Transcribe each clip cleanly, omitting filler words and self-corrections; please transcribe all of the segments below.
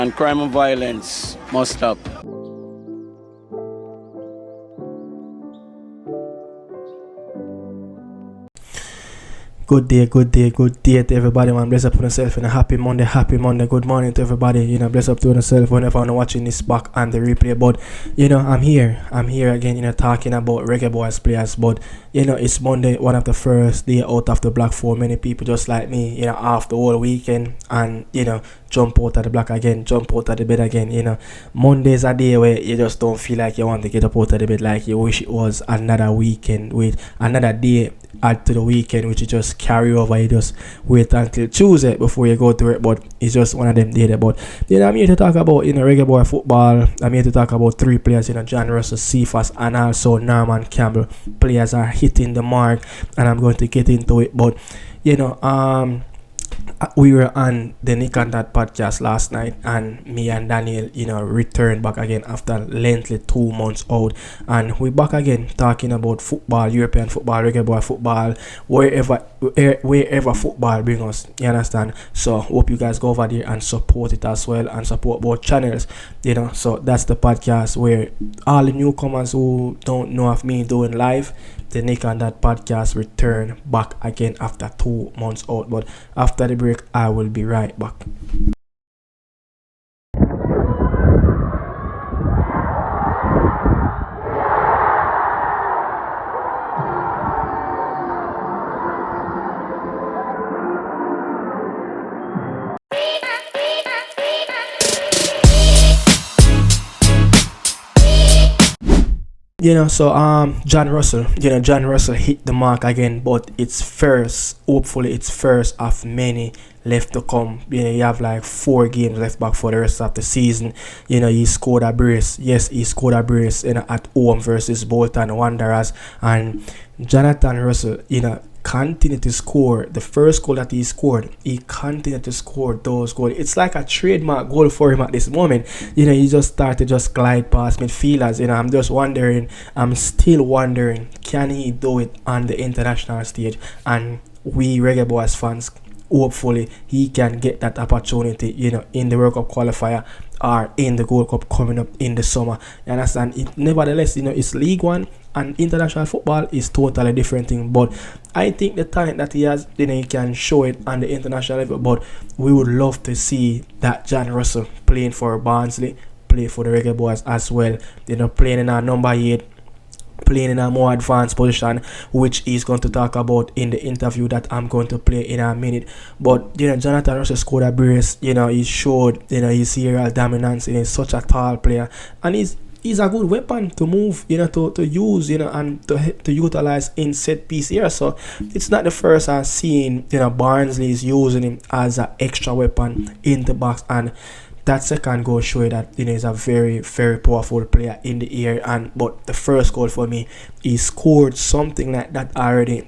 And crime and violence must stop. Good day to everybody, man. Bless up on yourself and a happy Monday. Good morning to everybody. Bless up to yourself whenever I'm watching this back and the replay. But, I'm here again, talking about reggaeboyz players. But, it's Monday, one of the first day out of the block for many people just like me, after the whole weekend and, jump out of the block again, jump out of the bed again, Monday's a day where you just don't feel like you want to get up out of the bed like you wish it was another weekend with another day add to the weekend, which you just carry over. You just wait until Tuesday before you go to it, but it's just one of them days. But I'm here to talk about reggaeboy football. I'm here to talk about three players, John Russell, Cephas, and also Norman Campbell. Players are hitting the mark, and I'm going to get into it. But we were on the Nicardo podcast last night, and me and Daniel, returned back again after lengthy 2 months out, and we're back again talking about football, European football, reggaeboy football, wherever football brings us. You understand? So hope you guys go over there and support it as well, and support both channels. So that's the podcast where all the newcomers who don't know of me doing live, the Nick and That podcast return back again after 2 months out. But after the break, I will be right back. John Russell, John Russell hit the mark again, but hopefully it's first of many left to come. You have like 4 games left back for the rest of the season. He scored a brace. Yes, he scored a brace, at home versus Bolton Wanderers, and Jonathan Russell, continued to score. The first goal that he scored, he continued to score those goals. It's like a trademark goal for him at this moment. He just started just glide past midfielders. I'm still wondering, can he do it on the international stage? And we reggaeboyz fans, hopefully he can get that opportunity, in the World Cup qualifier or in the Gold Cup coming up in the summer. You understand? Nevertheless, it's League One, and international football is totally different thing. But I think the talent that he has, he can show it on the international level. But we would love to see that John Russell playing for Barnsley, play for the reggaeboyz as well. Playing in our number 8, playing in a more advanced position, which he's going to talk about in the interview that I'm going to play in a minute. But Jonathan Russell scored a brace. He showed his serial dominance. He's such a tall player, and he's a good weapon to move, to use, and to utilize in set piece here. So it's not the first I've seen, Barnsley is using him as an extra weapon in the box, and that second goal show that he's a very, very powerful player in the air. But the first goal for me, he scored something like that already,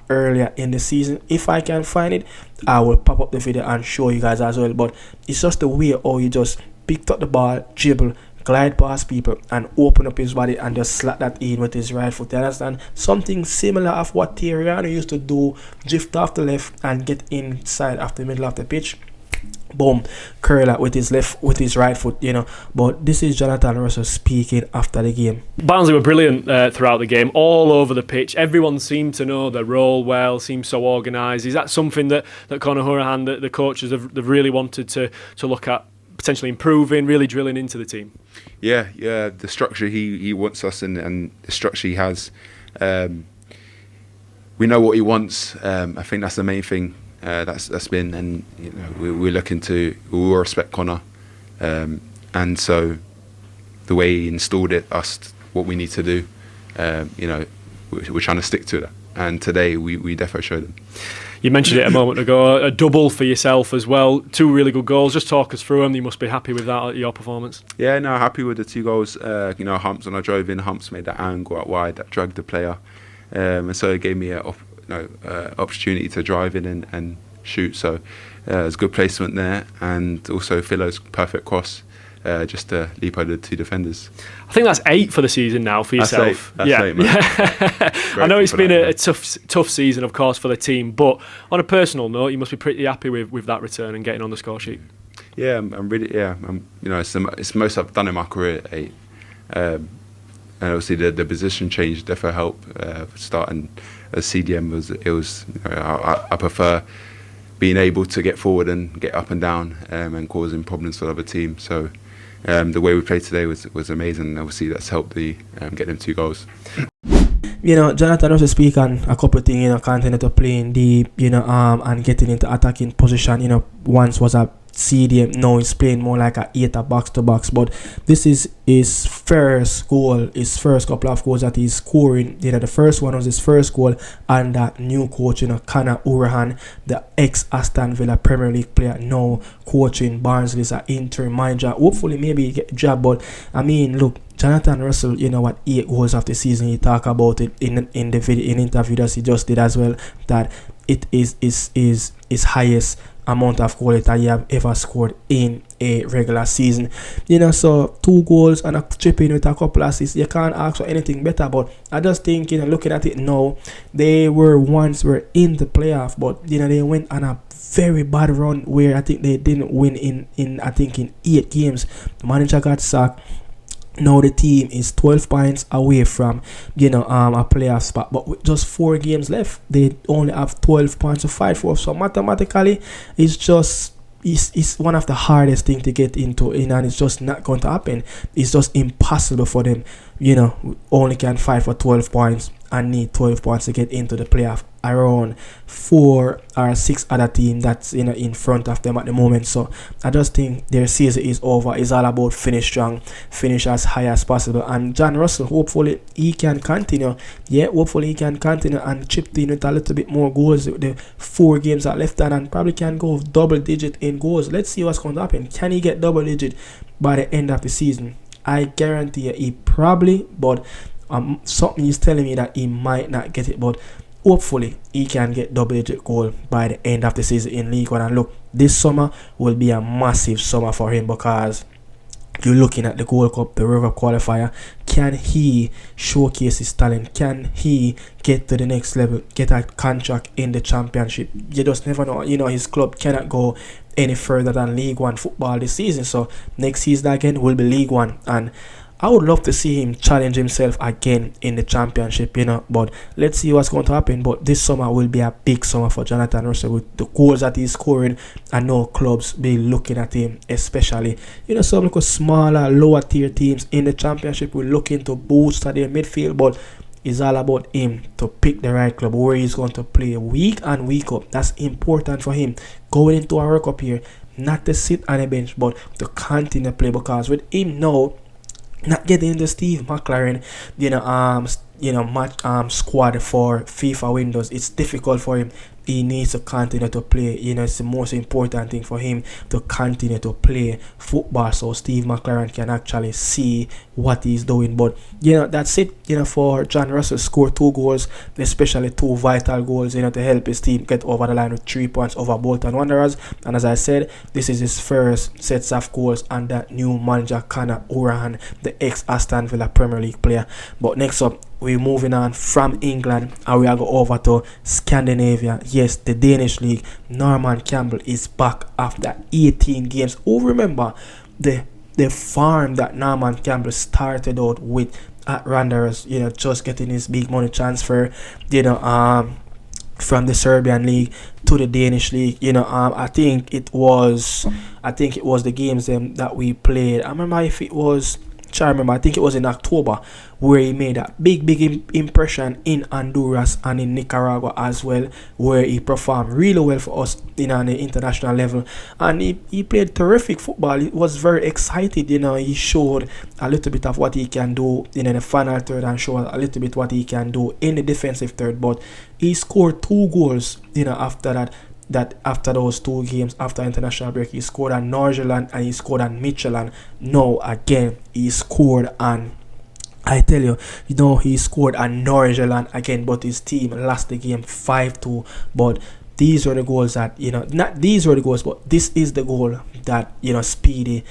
earlier in the season. If I can find it, I will pop up the video and show you guys as well. But it's just the way how he just picked up the ball, dribble, glide past people, and open up his body and just slap that in with his right foot. You understand? Something similar of what Thierry used to do, drift off the left and get inside of the middle of the pitch. Boom, curler with his right foot, But this is Jonathan Russell speaking after the game. Barnsley were brilliant throughout the game, all over the pitch. Everyone seemed to know their role well, seemed so organised. Is that something that Conor Hourihane, the coaches, they've really wanted to look at, potentially improving, really drilling into the team? Yeah, the structure he wants us and the structure he has. We know what he wants. I think that's the main thing. That's been, and we're looking to, we will respect Conor, and so the way he installed us what we need to do, we're trying to stick to that, and today we definitely showed them. You mentioned it a moment ago, a double for yourself as well, 2 really good goals. Just talk us through them. You must be happy with that, your performance. Yeah, no, happy with the 2 goals. Humps, when I drove in, Humps made that angle out wide that dragged the player, and so it gave me an opportunity to drive in and shoot. So it was good placement there, and also Philo's perfect cross just to leap over the 2 defenders. I think that's 8 for the season now for yourself. That's eight, man. I know it's been a tough season, of course, for the team, but on a personal note, you must be pretty happy with that return and getting on the score sheet. Yeah, I'm really, it's the most I've done in my career at 8. And obviously the position change definitely helped. Starting as CDM I prefer being able to get forward and get up and down and causing problems for the other team. So the way we played today was amazing. Obviously that's helped get them 2 goals. Jonathan also speak on a couple of things, continue to playing deep, and getting into attacking position, once was a CDM, now he's playing more like a 8 box to box, but this is his first goal, his first couple of goals that he's scoring. The first one was his first goal under new coach, Conor Hourihane, the ex-Aston Villa Premier League player, now coaching Barnsley as an interim manager. Hopefully maybe he get a job, but I mean, look, Jonathan Russell, 8 goals of the season, he talk about it in the video, in interview that he just did as well, that it is his highest amount of goals that he have ever scored in a regular season. So 2 goals and a chip in with a couple assists, you can't ask for anything better. But I just think, looking at it now, they were in the playoff, but they went on a very bad run where I think they didn't win in 8 games. The manager got sacked. Now the team is 12 points away from a playoff spot, but with just 4 games left, they only have 12 points to fight for. So mathematically, it's one of the hardest things to get into, and it's just not going to happen. It's just impossible for them. Only can fight for 12 points and need 12 points to get into the playoff. Around 4 or 6 other teams that's in front of them at the moment. So I just think their season is over. It's all about finish strong, finish as high as possible. And John Russell, hopefully he can continue. Hopefully he can continue and chip in with a little bit more goals with the 4 games that left, and probably can go double digit in goals. Let's see what's going to happen. Can he get double digit by the end of the season? I guarantee you he probably, but something is telling me that he might not get it, but hopefully he can get double-digit goal by the end of the season in League One. And look, this summer will be a massive summer for him, because you're looking at the Gold Cup, the World Cup qualifier. Can he showcase his talent? Can he get to the next level, get a contract in the Championship? You just never know. His club cannot go any further than League One football this season. So next season again will be League One, and I would love to see him challenge himself again in the Championship, but let's see what's going to happen. But this summer will be a big summer for Jonathan Russell with the goals that he's scoring, and no clubs be looking at him, especially some like smaller, lower tier teams in the Championship will look into boost their midfield, but it's all about him to pick the right club where he's going to play week and week up. That's important for him going into a World Cup here, not to sit on a bench, but to continue to play, because with him now not getting into Steve McLaren, squad for FIFA windows, it's difficult for him. He needs to continue to play. It's the most important thing for him to continue to play football, so Steve McLaren can actually see what he's doing. But that's it. For John Russell, score 2 goals, especially 2 vital goals. To help his team get over the line with 3 points over Bolton Wanderers. And as I said, this is his first sets of goals under new manager Conor Hourihane, the ex-Aston Villa Premier League player. But next up, we're moving on from England and we are going over to Scandinavia. Yes, the Danish league. Norman Campbell is back after 18 games. Oh, remember the farm that Norman Campbell started out with at Wanderers, just getting his big money transfer, from the Serbian league to the Danish league. I think it was the games that we played. I remember if it was I think it was in October, where he made a big impression in Honduras and in Nicaragua as well, where he performed really well for us on the international level, and he played terrific football. He was very excited. He showed a little bit of what he can do in the final third, and showed a little bit what he can do in the defensive third. But he scored 2 goals after that after those 2 games after international break. He scored on Norgeland and he scored on Michelin. Now again he scored on, I tell you, he scored on Norgeland again, but his team lost the game 5-2. But these were the goals that, not these were the goals, but this is the goal that, Speedy,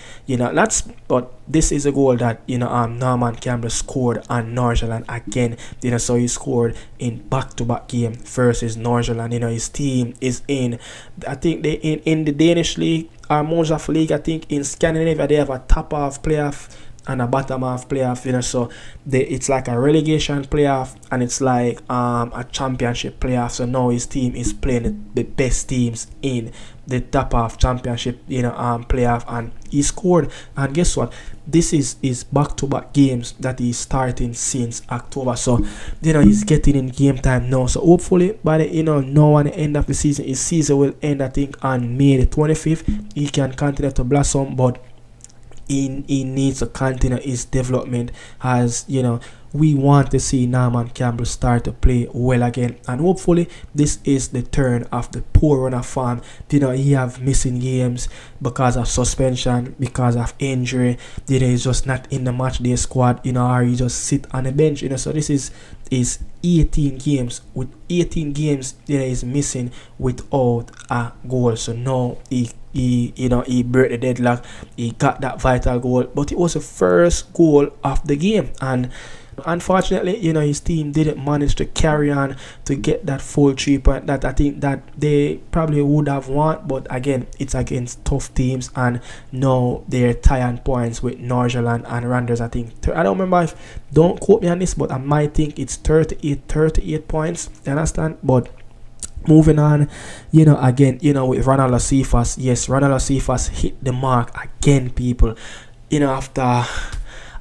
but this is a goal that, Norman Campbell scored on Norgeland again, so he scored in back-to-back game versus Norgeland. His team is in, I think they in the Danish league or most of league, I think in Scandinavia they have a top half playoff and a bottom half playoff, you know, so it's like a relegation playoff and it's like a championship playoff. So now his team is playing the best teams in the top half championship, you know, playoff, and he scored. And guess what? This is back-to-back games that he's starting since October. So, you know, he's getting in game time now. So hopefully by the, you know, now at the end of the season, his season will end, I think, on May the 25th. He can continue to blossom, but he needs to continue his development, as you know, we want to see Norman Campbell start to play well again, and hopefully this is the turn of the poor run of form. You know, he have missing games because of suspension, because of injury. You know, he's just not in the match day squad, you know, or he just sit on the bench, you know. So this is 18 games. With 18 games, you know, he's missing without a goal. So now he broke the deadlock. He got that vital goal, but it was the first goal of the game, and unfortunately, you know, his team didn't manage to carry on to get that full 3 point that I think that they probably would have won. But again, it's against tough teams, and now they're tying points with Norgeland and Randers. I think, I don't remember, don't quote me on this, but I might think it's 38 points, you understand? But moving on, you know, again, you know, with Ronald Cifas, yes, Ronald Cifas hit the mark again, people. You know, after,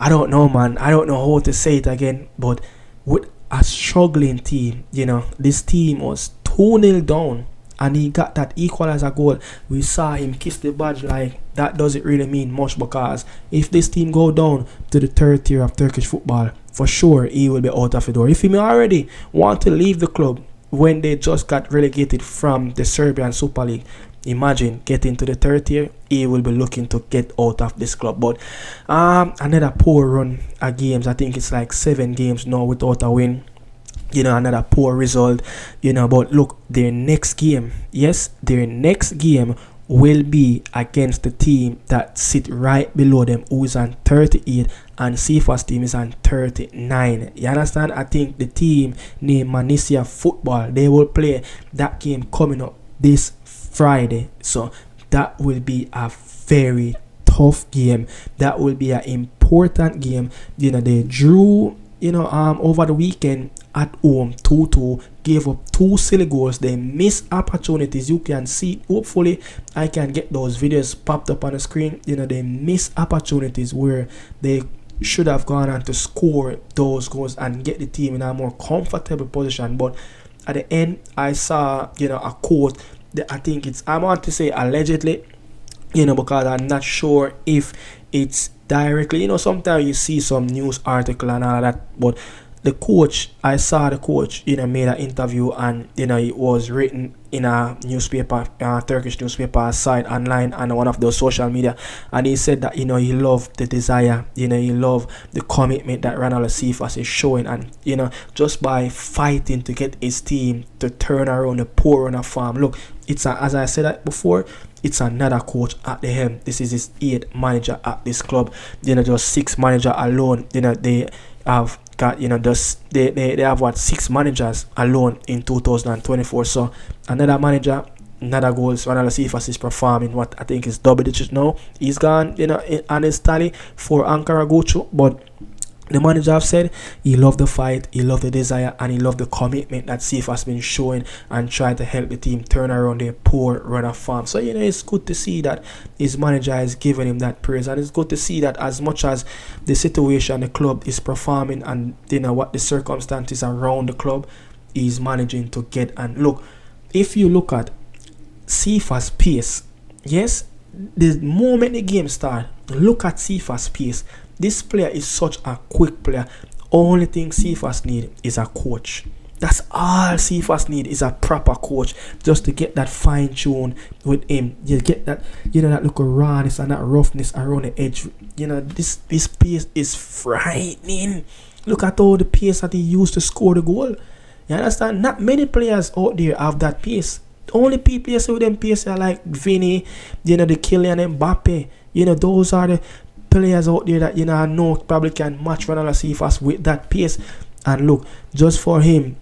I don't know, man, I don't know how to say it again, but with a struggling team, you know, this team was 2-0 down and he got that equalizer goal. We saw him kiss the badge. Like, that doesn't really mean much, because if this team go down to the third tier of Turkish football, for sure he will be out of the door. If he may already want to leave the club when they just got relegated from the Serbian Super League, imagine getting to the third tier, he will be looking to get out of this club. But another poor run of games. I think it's like 7 games now without a win. You know, another poor result. You know, but look, their next game, yes, their next game will be against the team that sit right below them, who is on 38, and Cephas team is on 39. You understand? I think the team named Manisia Football, they will play that game coming up this Friday. So that will be a very tough game. That will be an important game. You know, they drew, you know, over the weekend at home 2-2, gave up 2 silly goals. They missed opportunities. You can see, hopefully I can get those videos popped up on the screen. You know, they missed opportunities where they should have gone on to score those goals and get the team in a more comfortable position. But at the end, I saw, you know, a quote that I think it's, I want to say allegedly, you know, because I'm not sure if it's directly, you know, sometimes you see some news article and all that, but the coach, I saw the coach, you know, made an interview, and you know, it was written in a newspaper, Turkish newspaper site online and one of those social media, and he said that, you know, he loved the desire, you know, he loved the commitment that Ronald Cifas is showing, and you know, just by fighting to get his team to turn around the poor run of form. Look, it's as I said that before, it's another coach at the helm. This is his 8th manager at this club. You know, just 6 manager alone. You know, they have got, you know, just they have what, 6 managers alone in 2024. So another manager, another goals. Ronald Cephas is performing what I think is double digits now. He's gone, you know, on his tally for ANKARAGUCU, but the manager have said he loved the fight, he loved the desire, and he loved the commitment that Cifas has been showing and trying to help the team turn around their poor run of form. So, you know, it's good to see that his manager is giving him that praise, and it's good to see that as much as the situation the club is performing and, you know, what the circumstances around the club, he's managing to get. And look, if you look at Cifas' pace, yes, the moment the game starts, look at Cifas' pace. This player is such a quick player. Only thing Cifas need is a coach. That's all Cifas need, is a proper coach, just to get that fine tune with him. You get that, you know, that look of rawness and that roughness around the edge. You know, this pace is frightening. Look at all the pace that he used to score the goal. You understand? Not many players out there have that pace. The only people with them pace are like Vinny, you know, the Kylian Mbappe. You know, those are the players out there that, you know, I know probably can match Ronald Cifas with that pace. And look, just for him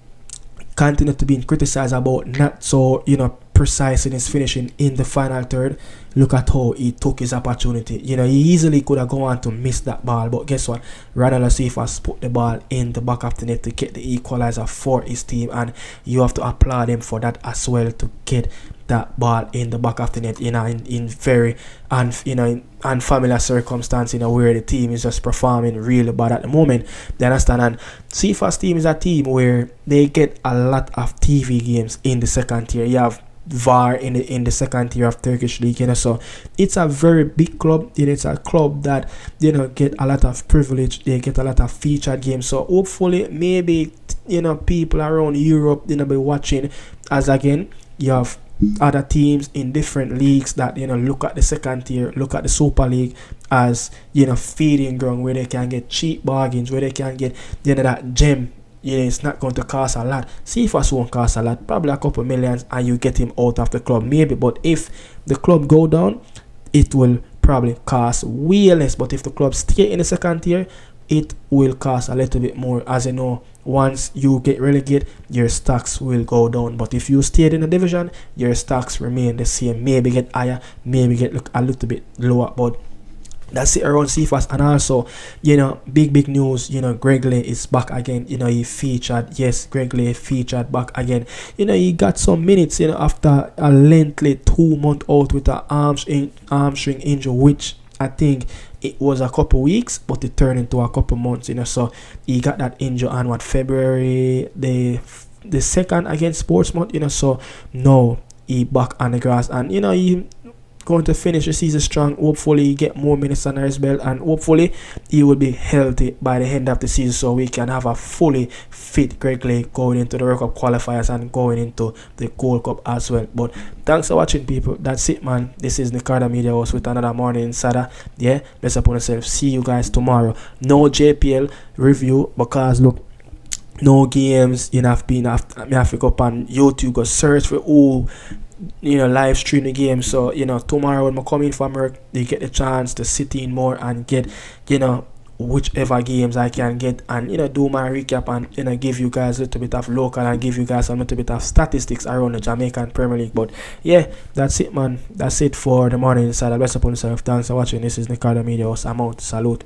continue to be criticized about not so, you know, precise in his finishing in the final third. Look at how he took his opportunity. You know, he easily could have gone on to miss that ball, but guess what? Ronald and Cephas put the ball in the back of the net to get the equalizer for his team, and you have to applaud him for that as well, to get that ball in the back of the net, you know, in very unfamiliar circumstance, you know, where the team is just performing really bad at the moment. You understand? And Cifas team is a team where they get a lot of TV games in the second tier. You have VAR in the second tier of Turkish league, you know, so it's a very big club. You know, it's a club that, you know, get a lot of privilege. They get a lot of featured games. So hopefully, maybe, you know, people around Europe, you know, be watching, as again you have other teams in different leagues that, you know, look at the second tier, look at the Super League as, you know, feeding ground where they can get cheap bargains, where they can get, you know, that gem. You know, it's not going to cost a lot. Cephas won't cost a lot, probably a couple millions, and you get him out of the club maybe. But if the club go down, it will probably cost way less. But if the club stay in the second tier, it will cost a little bit more. As you know, once you get relegated, your stocks will go down. But if you stayed in the division, your stocks remain the same. Maybe get higher, maybe get a little bit lower. But that's it around Cifas. And also, you know, big news, you know, Greg LEIGH is back again. You know, he featured, yes, Greg LEIGH featured back again. You know, he got some minutes, you know, after a lengthy 2 month out with an hamstring injury, which I think it was a couple weeks, but it turned into a couple months, you know. So he got that injury on February the 2nd against Portsmouth, you know. So now he back on the grass, and you know, he going to finish the season strong. Hopefully he get more minutes under his belt, and hopefully he will be healthy by the end of the season, so we can have a fully fit Greg LEIGH going into the World Cup qualifiers and going into the Gold Cup as well. But thanks for watching, people. That's it, man. This is Nicardo Media House with another morning insider. Yeah, bless upon yourself. See you guys tomorrow. No JPL review because look, no games. You know, I have to go up on YouTube, go search for who, you know, live stream the game. So, you know, tomorrow when I come in from work, you get the chance to sit in more and get, you know, whichever games I can get, and, you know, do my recap and, you know, give you guys a little bit of local and give you guys a little bit of statistics around the Jamaican Premier League. But yeah, that's it, man. That's it for the morning inside. Bless upon yourself. Thanks for watching. This is Nicardo Media House. I'm out. Salute.